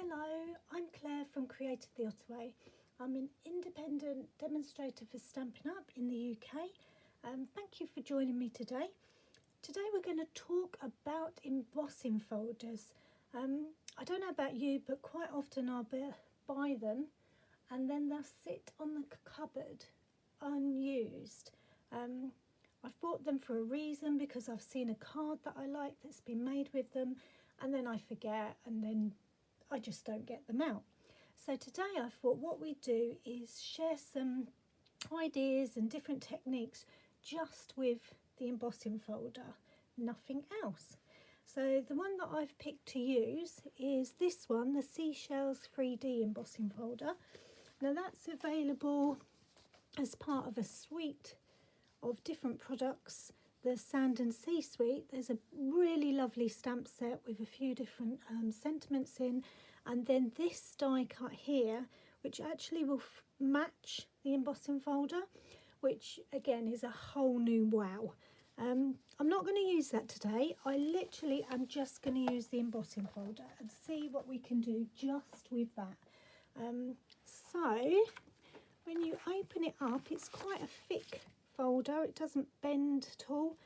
Hello, I'm Claire from Creative the Ottaway. I'm an independent demonstrator for Stampin' Up in the UK. Thank you for joining me today. Today we're going to talk about embossing folders. I don't know about you, but quite often I'll buy them and then they'll sit on the cupboard unused. I've bought them for a reason, because I've seen a card that I like that's been made with them, and then I forget, and then I just don't get them out. So today I thought what we do is share some ideas and different techniques just with the embossing folder, nothing else. So the one that I've picked to use is this one, the Seashells 3D embossing folder. Now that's available as part of a suite of different products, the Sand and Sea suite. There's a really lovely stamp set with a few different sentiments in, and then this die cut here, which actually will match the embossing folder, which again is a whole new wow. I'm not going to use that today. I literally am just going to use the embossing folder and see what we can do just with that. So when you open it up, it's quite a thick folder. It doesn't bend at all.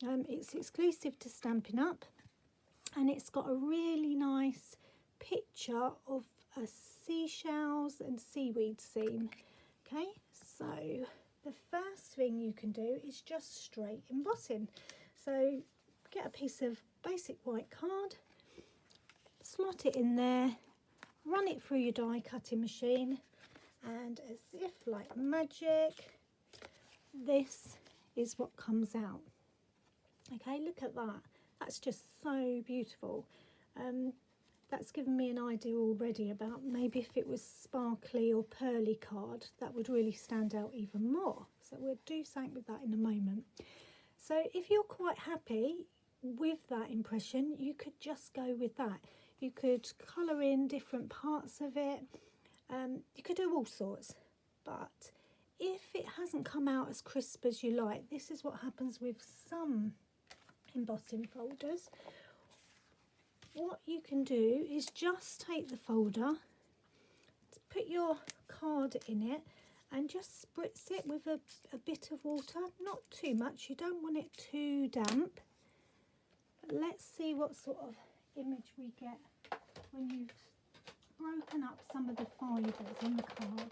It's exclusive to Stampin' Up, and it's got a really nice picture of a seashells and seaweed scene. Okay, so the first thing you can do is just straight embossing. So get a piece of basic white card, slot it in there, run it through your die cutting machine, and as if like magic, this is what comes out. Okay, look at that. That's just so beautiful. That's given me an idea already about maybe if it was sparkly or pearly card, that would really stand out even more. So we'll do something with that in a moment. So if you're quite happy with that impression, you could just go with that. You could colour in different parts of it. You could do all sorts, but if it hasn't come out as crisp as you like, this is what happens with some embossing folders. What you can do is just take the folder, put your card in it, and just spritz it with a bit of water, not too much. You don't want it too damp. But let's see what sort of image we get when you've broken up some of the fibres in the card.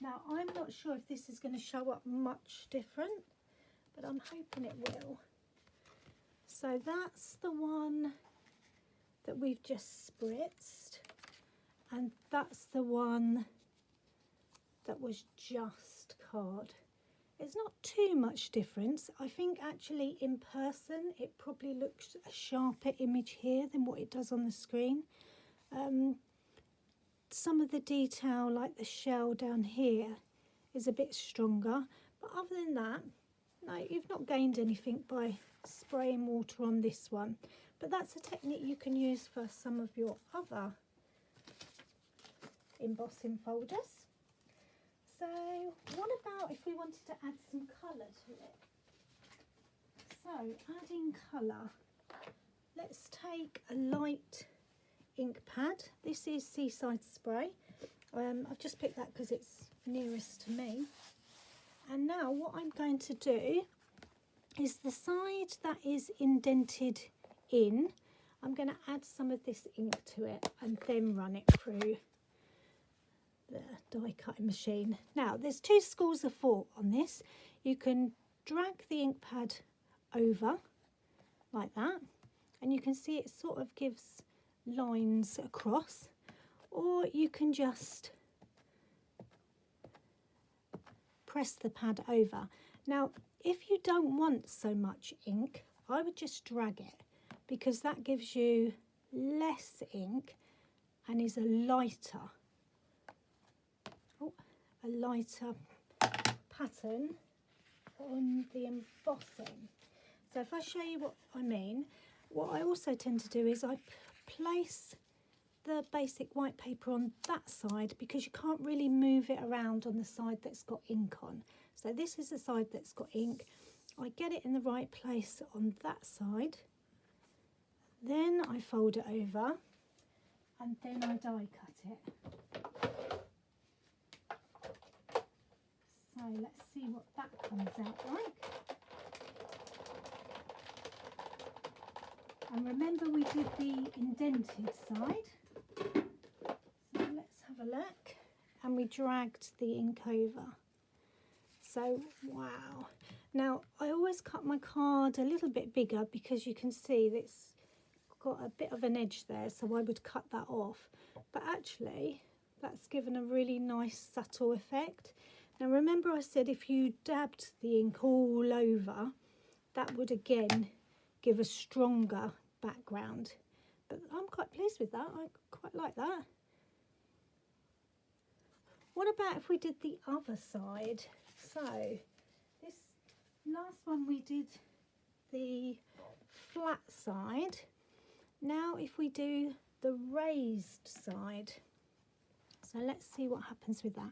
Now I'm not sure if this is going to show up much different, but I'm hoping it will. So that's the one that we've just spritzed, and that's the one that was just card. It's not too much difference. I think actually in person it probably looks a sharper image here than what it does on the screen. Some of the detail, like the shell down here, is a bit stronger, but other than that, no, you've not gained anything by spraying water on this one. But that's a technique you can use for some of your other embossing folders. So what about if we wanted to add some colour to it? So adding colour, let's take a light ink pad. This is Seaside Spray. I've just picked that because it's nearest to me. And now what I'm going to do is the side that is indented in, I'm going to add some of this ink to it and then run it through the die cutting machine. Now there's two schools of thought on this. You can drag the ink pad over like that, and you can see it sort of gives lines across, or you can just press the pad over. Now if you don't want so much ink, I would just drag it, because that gives you less ink and is a lighter pattern on the embossing. So if I show you what I mean, what I also tend to do is I place the basic white paper on that side, because you can't really move it around on the side that's got ink on. So this is the side that's got ink, I get it in the right place on that side, then I fold it over, and then I die cut it. So let's see what that comes out like. And remember, we did the indented side. So let's have a look. And we dragged the ink over. So, wow. Now, I always cut my card a little bit bigger because you can see that it's got a bit of an edge there, so I would cut that off. But actually, that's given a really nice subtle effect. Now, remember I said if you dabbed the ink all over, that would again give a stronger background. But I'm quite pleased with that. I quite like that. What about if we did the other side? So this last one we did the flat side. Now if we do the raised side. So let's see what happens with that.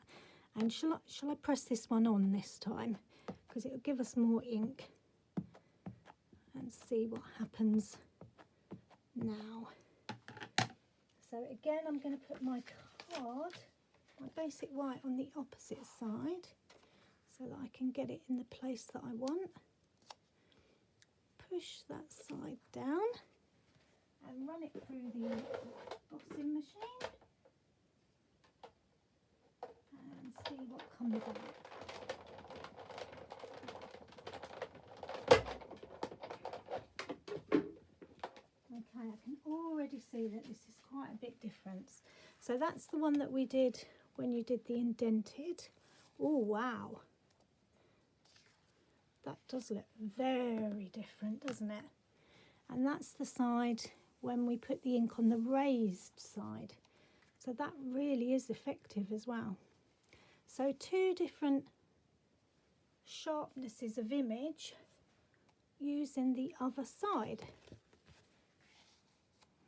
And shall I press this one on this time? Because it'll give us more ink. And see what happens now. So again, I'm going to put my card, my basic white, on the opposite side so that I can get it in the place that I want. Push that side down and run it through the embossing machine and see what comes out. Okay, I can already see that this is quite a big difference. So that's the one that we did when you did the indented. Oh, wow. That does look very different, doesn't it? And that's the side when we put the ink on the raised side. So that really is effective as well. So two different sharpnesses of image using the other side.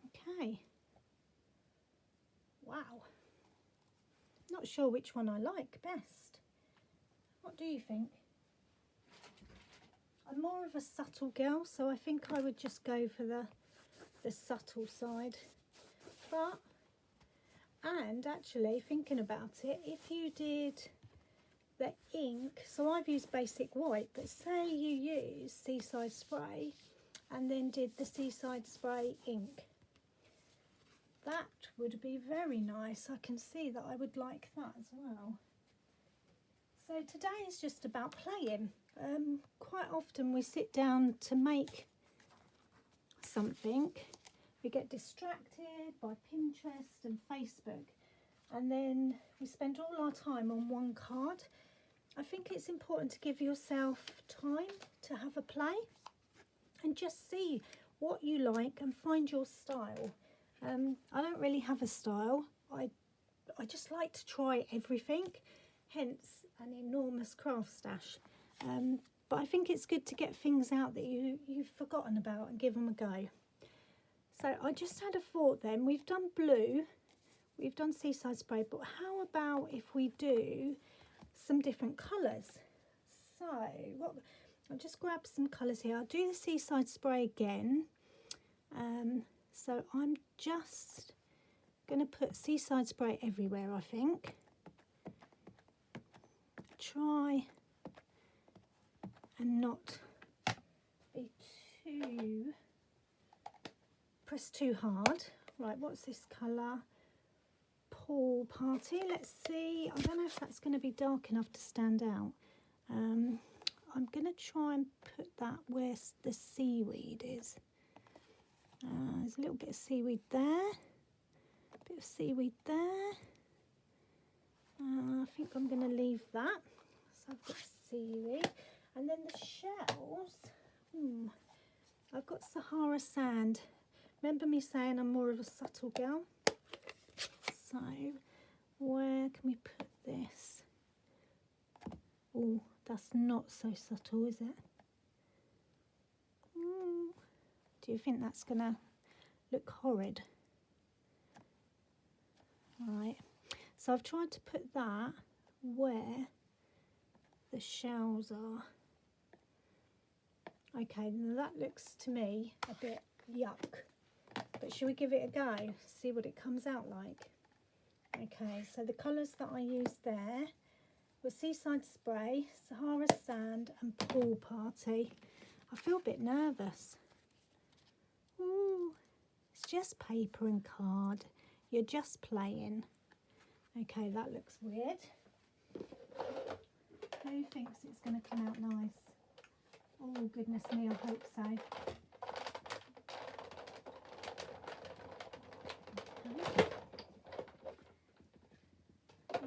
Okay. Wow. Not sure which one I like best. What do you think? I'm more of a subtle girl, so I think I would just go for the subtle side. But, and actually thinking about it, if you did the ink, so I've used basic white, but say you use Seaside Spray and then did the Seaside Spray ink, that would be very nice. I can see that I would like that as well. So today is just about playing. Quite often we sit down to make something, we get distracted by Pinterest and Facebook, and then we spend all our time on one card. I think it's important to give yourself time to have a play and just see what you like and find your style. I don't really have a style. I just like to try everything, hence an enormous craft stash. But I think it's good to get things out that you've forgotten about and give them a go. So I just had a thought then. We've done blue, we've done Seaside Spray, but how about if we do some different colours? So I'll just grab some colours here. I'll do the Seaside Spray again. So I'm just going to put Seaside Spray everywhere, I think. Try and not be press too hard. Right, what's this colour? Pool Party. Let's see. I don't know if that's going to be dark enough to stand out. I'm going to try and put that where the seaweed is. There's a little bit of seaweed there, a bit of seaweed there. I think I'm going to leave that. So I've got seaweed, and then the shells. I've got Sahara sand. Remember me saying I'm more of a subtle girl? So where can we put this? Oh, that's not so subtle, is it? Do you think that's going to look horrid? Right, so I've tried to put that where the shells are. Okay, now that looks to me a bit yuck, but should we give it a go, see what it comes out like? Okay, so the colours that I used there were Seaside Spray, Sahara Sand and Pool Party. I feel a bit nervous. Ooh, it's just paper and card. You're just playing. Okay, that looks weird. Who thinks it's going to come out nice? Oh, goodness me, I hope so. Okay.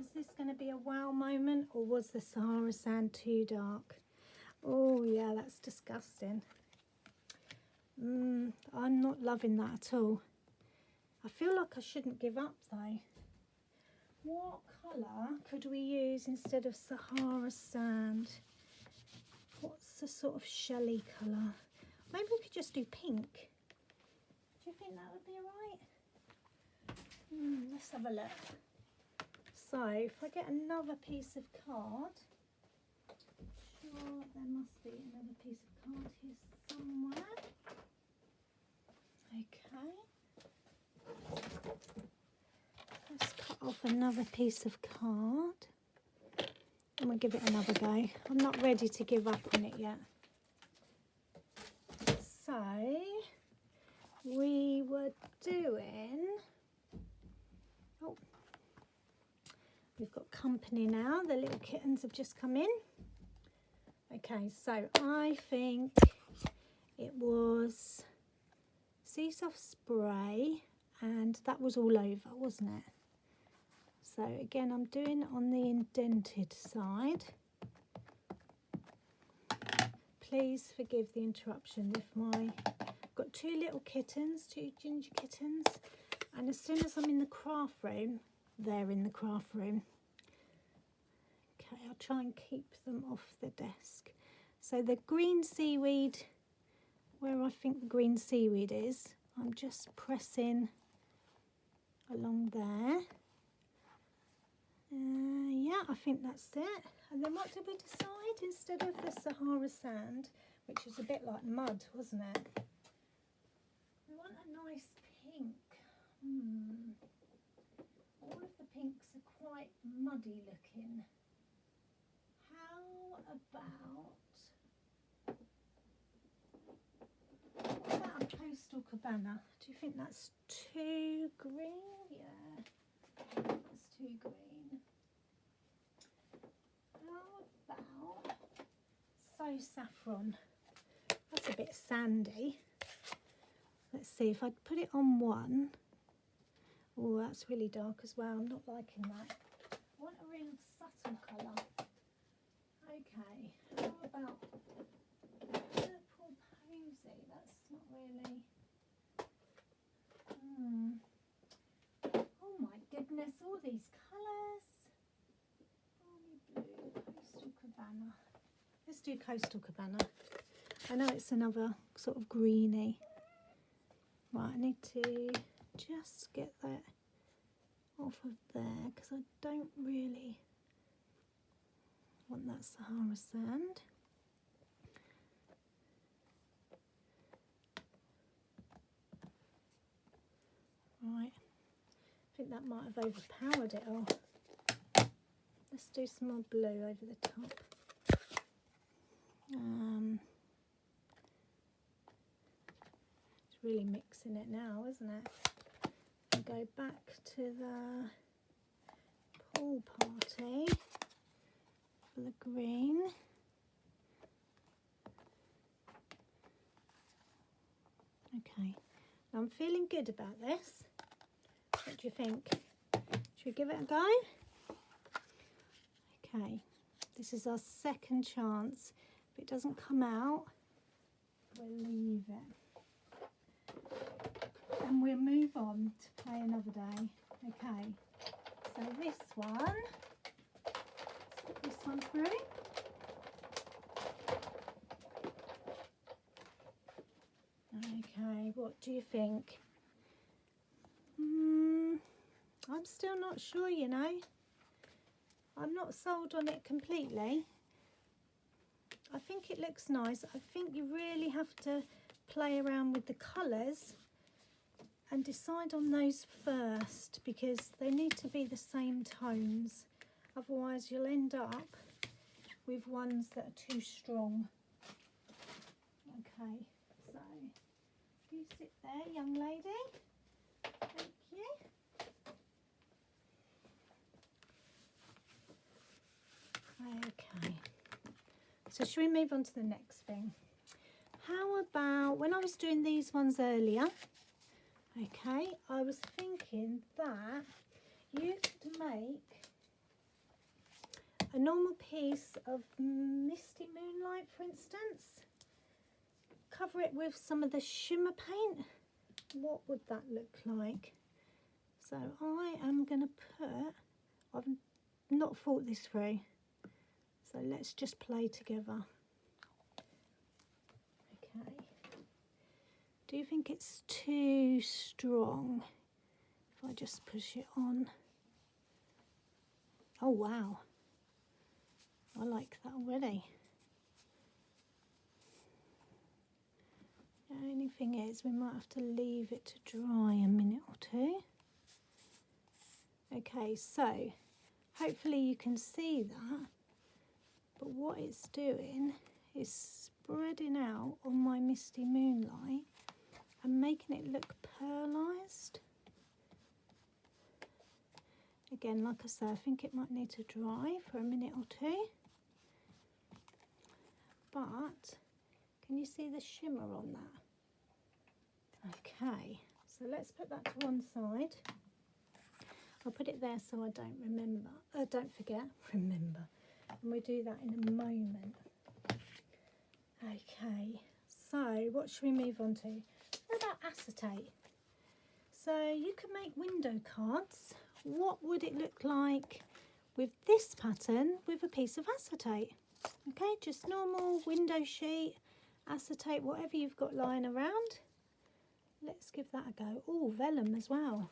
Is this going to be a wow moment, or was the Sahara Sand too dark? Oh, yeah, that's disgusting. I'm not loving that at all. I feel like I shouldn't give up, though. What colour could we use instead of Sahara Sand? What's the sort of shelly colour? Maybe we could just do pink. Do you think that would be alright? Let's have a look. So, if I get another piece of card, sure there must be another piece of card here somewhere. Okay. Let's cut off another piece of card. I'm going to give it another go. I'm not ready to give up on it yet. So, we were doing... Oh, we've got company now. The little kittens have just come in. Okay, so I think it was Sea Soft Spray, and that was all over, wasn't it? So again, I'm doing it on the indented side. Please forgive the interruption if I've got two little kittens, two ginger kittens, and as soon as I'm in the craft room, they're in the craft room. Okay, I'll try and keep them off the desk. So the green seaweed, where I think the green seaweed is, I'm just pressing along there. Yeah, I think that's it. And then what did we decide? Instead of the Sahara Sand, which is a bit like mud, wasn't it? We want a nice pink. All of the pinks are quite muddy looking. How about a Coastal Cabana? Do you think that's too green? Yeah, that's too green. How about So Saffron? That's a bit sandy. Let's see if I put it on one. Oh, that's really dark as well. I'm not liking that. I want a real subtle colour. Okay, how about Purple Posy? That's not really... Oh my goodness, all these colours. Army Blue, Coastal Cabana. Let's do Coastal Cabana. I know it's another sort of greeny. Right, I need to just get that off of there because I don't really want that Sahara Sand. Right, I think that might have overpowered it all. Let's do some more blue over the top. It's really mixing it now, isn't it? And go back to the Pool Party for the green. Okay, now I'm feeling good about this. What do you think? Should we give it a go? Okay, this is our second chance. If it doesn't come out, we'll leave it. And we'll move on to play another day. Okay, so this one, let's put this one through. Okay, what do you think? I'm still not sure, you know. I'm not sold on it completely. I think it looks nice. I think you really have to play around with the colours and decide on those first, because they need to be the same tones. Otherwise you'll end up with ones that are too strong. Okay, so you sit there, young lady. Thank you. Okay, so should we move on to the next thing? How about, when I was doing these ones earlier, okay, I was thinking that you could make a normal piece of misty moonlight, for instance, cover it with some of the shimmer paint. What would that look like? So I am going to put, I've not thought this through, so let's just play together. Okay. Do you think it's too strong if I just push it on? Oh wow, I like that already. The only thing is we might have to leave it to dry a minute or two. Okay, so hopefully you can see that, but what it's doing is spreading out on my misty moonlight and making it look pearlised. Again, like I say, I think it might need to dry for a minute or two, but can you see the shimmer on that? Okay, so let's put that to one side. I'll put it there so I don't forget, remember. And we'll do that in a moment. Okay, so what should we move on to? What about acetate? So you could make window cards. What would it look like with this pattern with a piece of acetate? Okay, just normal window sheet, acetate, whatever you've got lying around. Let's give that a go. Oh, vellum as well.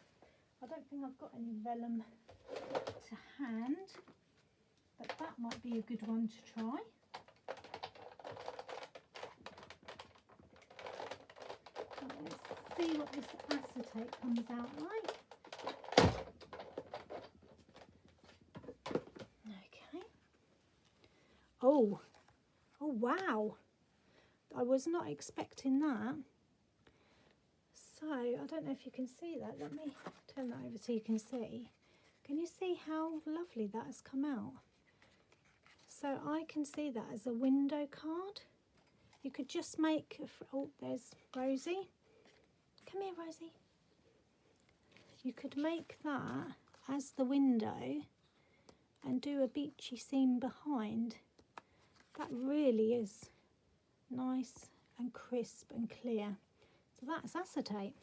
I don't think I've got any vellum to hand, but that might be a good one to try. Let's see what this acetate comes out like. Okay. Oh wow. I was not expecting that. So, I don't know if you can see that. Let me turn that over so you can see. Can you see how lovely that has come out? So I can see that as a window card. You could just make, oh, there's Rosie. Come here, Rosie. You could make that as the window and do a beachy scene behind. That really is nice and crisp and clear. So that's acetate.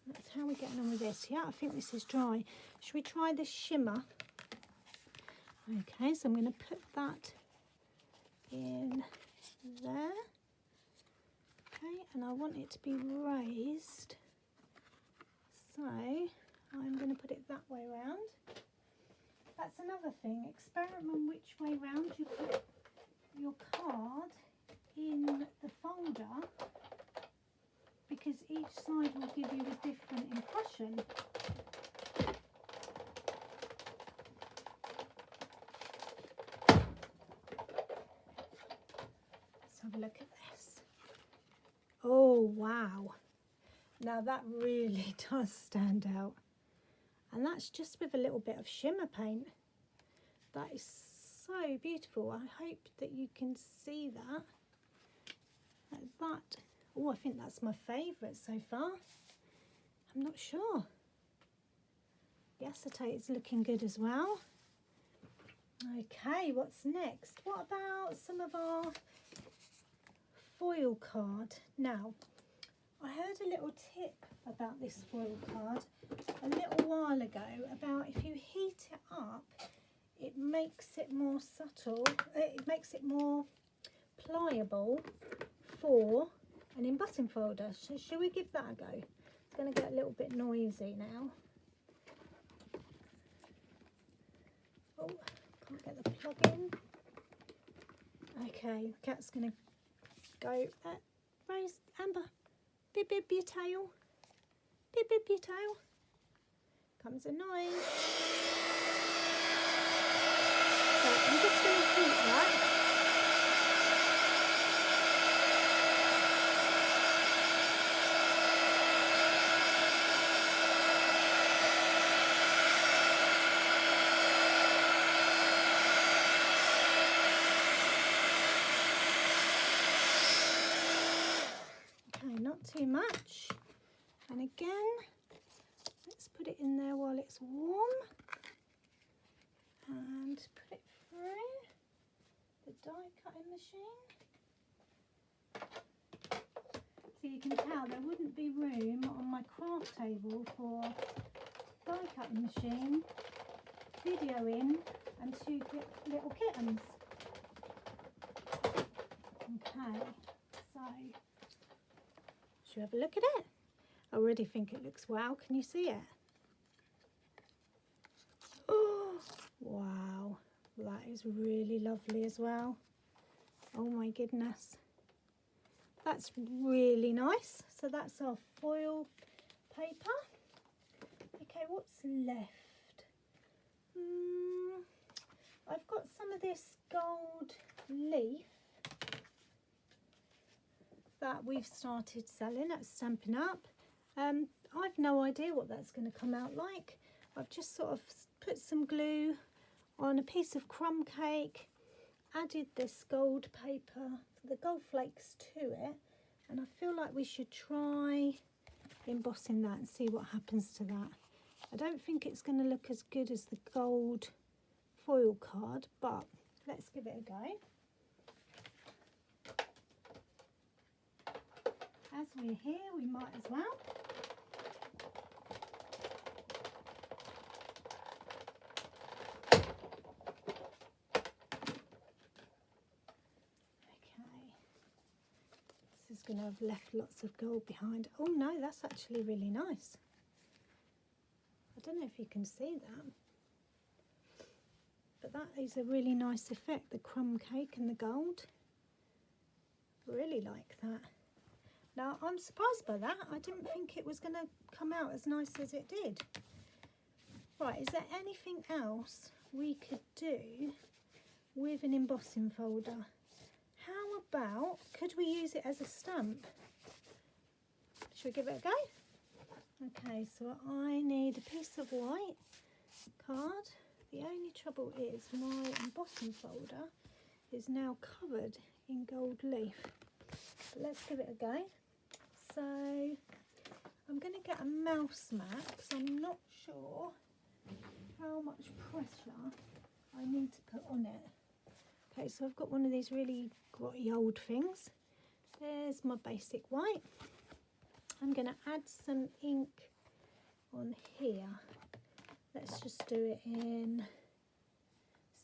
That's how we're getting on with this. Yeah, I think this is dry. Should we try the shimmer? Okay, so I'm going to put that in there. Okay, and I want it to be raised. So I'm going to put it that way round. That's another thing. Experiment which way round you put your card in the folder, because each side will give you a different impression. Let's have a look at this. Oh wow, now that really does stand out, and that's just with a little bit of shimmer paint. That is so beautiful. I hope that you can see that. Like that. Oh, I think that's my favourite so far. I'm not sure. The acetate is looking good as well. Okay, what's next? What about some of our foil card? Now, I heard a little tip about this foil card a little while ago about if you heat it up, it makes it more subtle, it makes it more pliable for an embossing folder. So shall we give that a go? It's going to get a little bit noisy now. Oh, can't get the plug in. Okay, the cat's going to go, raise, Amber, bib bib your tail, bib bib your tail. Comes a noise. So I'm just going to heat that. Not too much, and again let's put it in there while it's warm and put it through the die cutting machine. So you can tell there wouldn't be room on my craft table for die cutting machine, videoing and 2 little kittens. Okay, so should we have a look at it? I already think it looks wow. Can you see it? Oh, wow. That is really lovely as well. Oh my goodness. That's really nice. So that's our foil paper. Okay, what's left? I've got some of this gold leaf that we've started selling at Stampin' Up. I've no idea what that's going to come out like. I've just sort of put some glue on a piece of crumb cake, added this gold paper, the gold flakes to it, and I feel like we should try embossing that and see what happens to that. I don't think it's going to look as good as the gold foil card, but let's give it a go. As we're here, we might as well. Okay, this is going to have left lots of gold behind. Oh no, that's actually really nice. I don't know if you can see that, but that is a really nice effect, the crumb cake and the gold. Really like that. Now, I'm surprised by that. I didn't think it was going to come out as nice as it did. Right, is there anything else we could do with an embossing folder? How about, could we use it as a stamp? Should we give it a go? Okay, so I need a piece of white card. The only trouble is my embossing folder is now covered in gold leaf. But let's give it a go. So I'm going to get a mouse mat because I'm not sure how much pressure I need to put on it. Okay, so I've got one of these really grotty old things. There's my basic white. I'm going to add some ink on here. Let's just do it in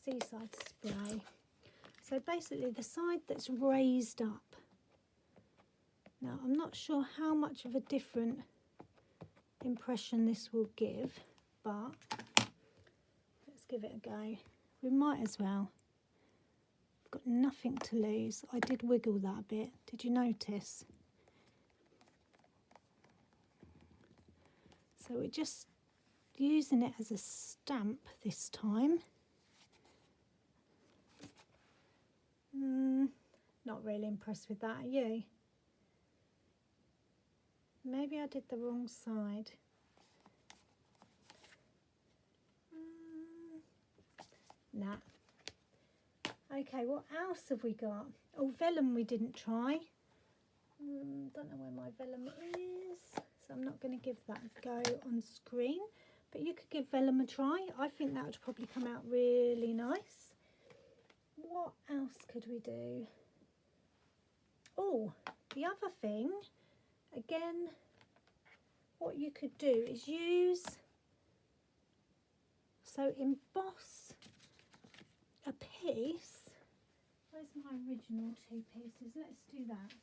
Seaside Spray. So basically the side that's raised up. Now, I'm not sure how much of a different impression this will give, but let's give it a go. We might as well. I've got nothing to lose. I did wiggle that a bit. Did you notice? So we're just using it as a stamp this time. Not really impressed with that, are you? Maybe I did the wrong side. Nah. Okay, what else have we got? Oh, vellum we didn't try. Don't know where my vellum is, so I'm not going to give that a go on screen. But you could give vellum a try. I think that would probably come out really nice. What else could we do? Oh, the other thing, again, what you could do is use, so emboss a piece. Where's my original 2 pieces? Let's do that.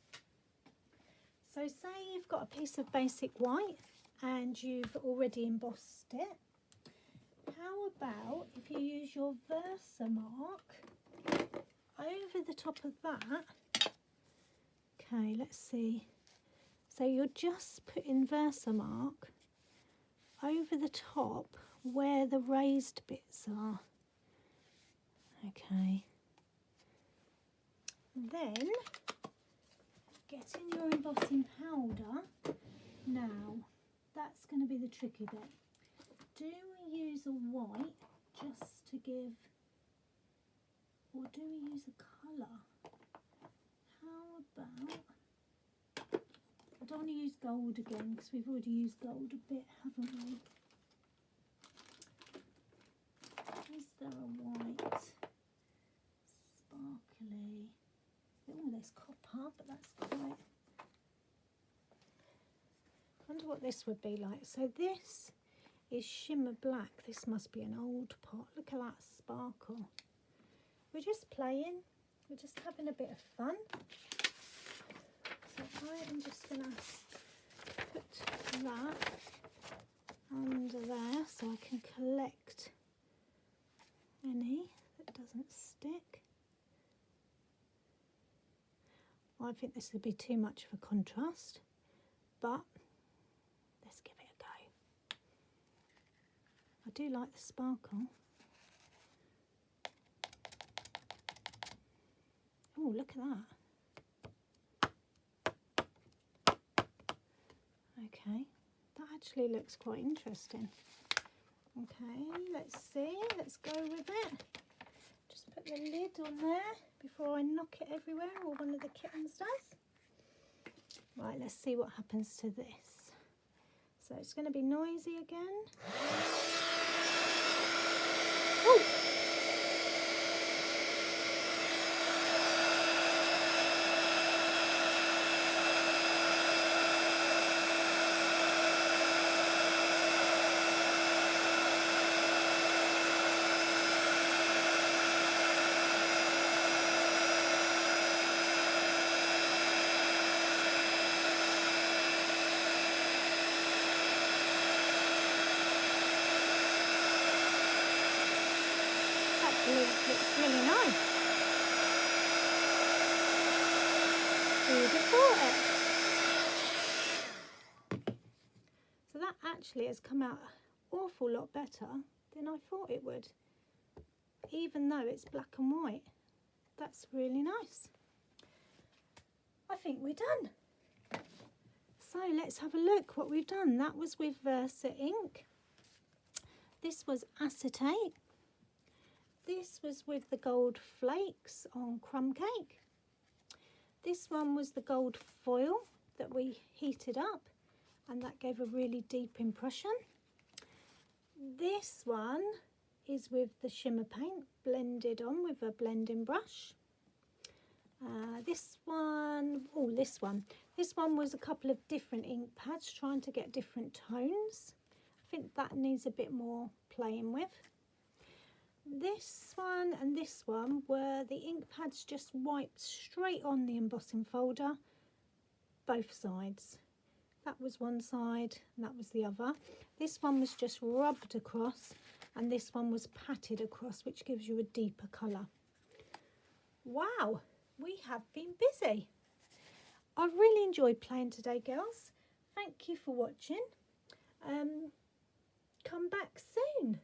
So say you've got a piece of basic white and you've already embossed it. How about if you use your Versamark over the top of that, okay, let's see. So you're just putting Versamark over the top where the raised bits are. Okay. Then getting your embossing powder. Now, that's going to be the tricky bit. Do we use a white just to give, or do we use a colour? How about, I don't want to use gold again because we've already used gold a bit, haven't we? Is there a white, sparkly? Oh, there's copper, but that's quite, I wonder what this would be like. So this is shimmer black. This must be an old pot. Look at that sparkle. We're just playing. We're just having a bit of fun. So I am just going to put that under there so I can collect any that doesn't stick. I think this would be too much of a contrast, but let's give it a go. I do like the sparkle. Oh, look at that. Okay, that actually looks quite interesting. Okay, let's see, let's go with it. Just put the lid on there before I knock it everywhere, or one of the kittens does. Right, let's see what happens to this. So it's going to be noisy again. Oh! Looks really nice. Who would have thought it? So that actually has come out an awful lot better than I thought it would, even though it's black and white. That's really nice. I think we're done. So let's have a look what we've done. That was with Versa ink. This was acetate. This was with the gold flakes on crumb cake. This one was the gold foil that we heated up, and that gave a really deep impression. This one is with the shimmer paint blended on with a blending brush. This one was a couple of different ink pads trying to get different tones. I think that needs a bit more playing with. This one and this one were the ink pads just wiped straight on the embossing folder, both sides. That was one side and that was the other. This one was just rubbed across and this one was patted across, which gives you a deeper colour. Wow, we have been busy. I've really enjoyed playing today, girls. Thank you for watching. Come back soon.